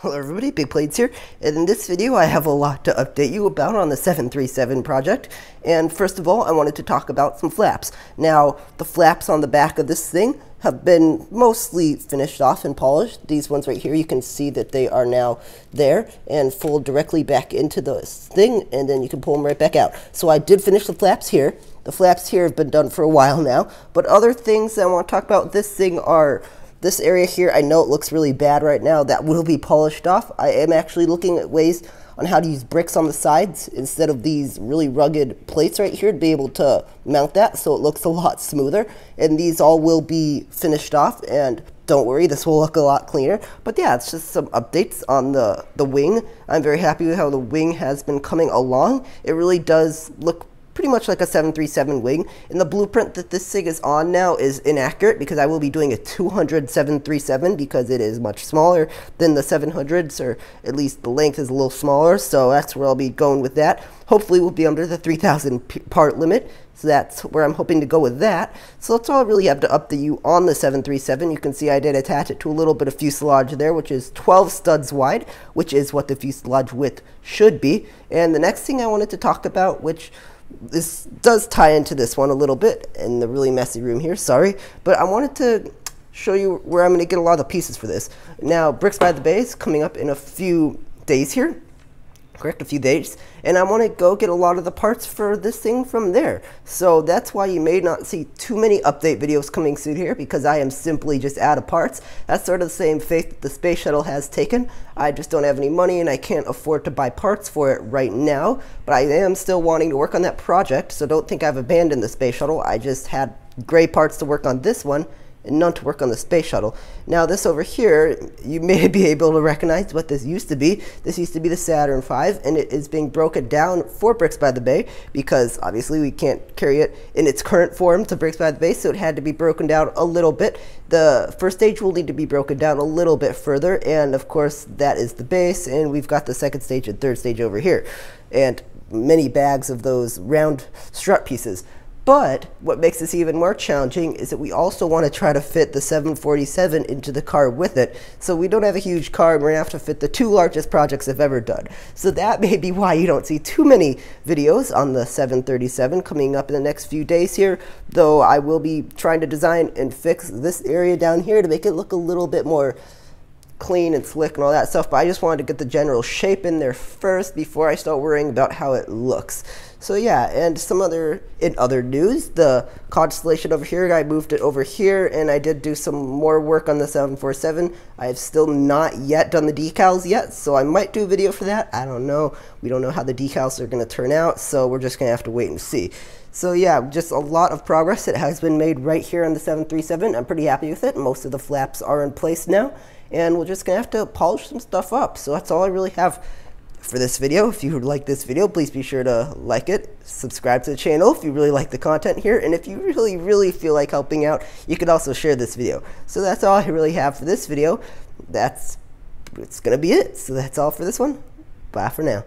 Hello everybody, Big Plates here, and in this video I have a lot to update you about on the 737 project. And first of all, I wanted to talk about some flaps. Now, the flaps on the back of this thing have been mostly finished off and polished. These ones right here, you can see that they are now there and fold directly back into this thing, and then you can pull them right back out. So I did finish the flaps here. The flaps here have been done for a while now, but other things I want to talk about with this thing are this area here. I know it looks really bad right now. That will be polished off. I am actually looking at ways on how to use bricks on the sides instead of these really rugged plates right here to be able to mount that so it looks a lot smoother. And these all will be finished off, and don't worry, this will look a lot cleaner. But yeah, it's just some updates on the wing. I'm very happy with how the wing has been coming along. It really does look pretty much like a 737 wing. And the blueprint that this thing is on now is inaccurate because I will be doing a 200 737 because it is much smaller than the 700s, or at least the length is a little smaller, so that's where I'll be going with that. Hopefully we'll be under the 3,000 part limit, so that's where I'm hoping to go with that. So that's all I really have to update you on the 737. You can see I did attach it to a little bit of fuselage there, which is 12 studs wide, which is what the fuselage width should be. And the next thing I wanted to talk about, which this does tie into this one a little bit in the really messy room here, sorry, but I wanted to show you where I'm going to get a lot of the pieces for this. Now, Bricks by the Bay is coming up in a few days here. Correct, a few days, and I want to go get a lot of the parts for this thing from there. So that's why you may not see too many update videos coming soon here, because I am simply just out of parts. That's sort of the same fate that the space shuttle has taken. I just don't have any money and I can't afford to buy parts for it right now, but I am still wanting to work on that project, so don't think I've abandoned the space shuttle. I just had gray parts to work on this one and none to work on the space shuttle. Now this over here, you may be able to recognize what this used to be. This used to be the Saturn V, and it is being broken down for Bricks by the Bay because obviously we can't carry it in its current form to Bricks by the Bay, so it had to be broken down a little bit. The first stage will need to be broken down a little bit further, and of course that is the base, and we've got the second stage and third stage over here, and many bags of those round strut pieces. But what makes this even more challenging is that we also want to try to fit the 747 into the car with it. So we don't have a huge car, and we're going to have to fit the two largest projects I've ever done. So that may be why you don't see too many videos on the 737 coming up in the next few days here, though I will be trying to design and fix this area down here to make it look a little bit more clean and slick and all that stuff. But I just wanted to get the general shape in there first before I start worrying about how it looks. So yeah, and in other news, the Constellation over here, I moved it over here, and I did do some more work on the 747. I have still not yet done the decals yet, so I might do a video for that. I don't know. We don't know how the decals are going to turn out, so we're just going to have to wait and see. So yeah, just a lot of progress that has been made right here on the 737. I'm pretty happy with it. Most of the flaps are in place now, and we're just going to have to polish some stuff up. So that's all I really have for this video. If you like this video, please be sure to like it, subscribe to the channel if you really like the content here, and if you really feel like helping out, you could also share this video. So that's all I really have for this video. It's gonna be it. So that's all for this one. Bye for now.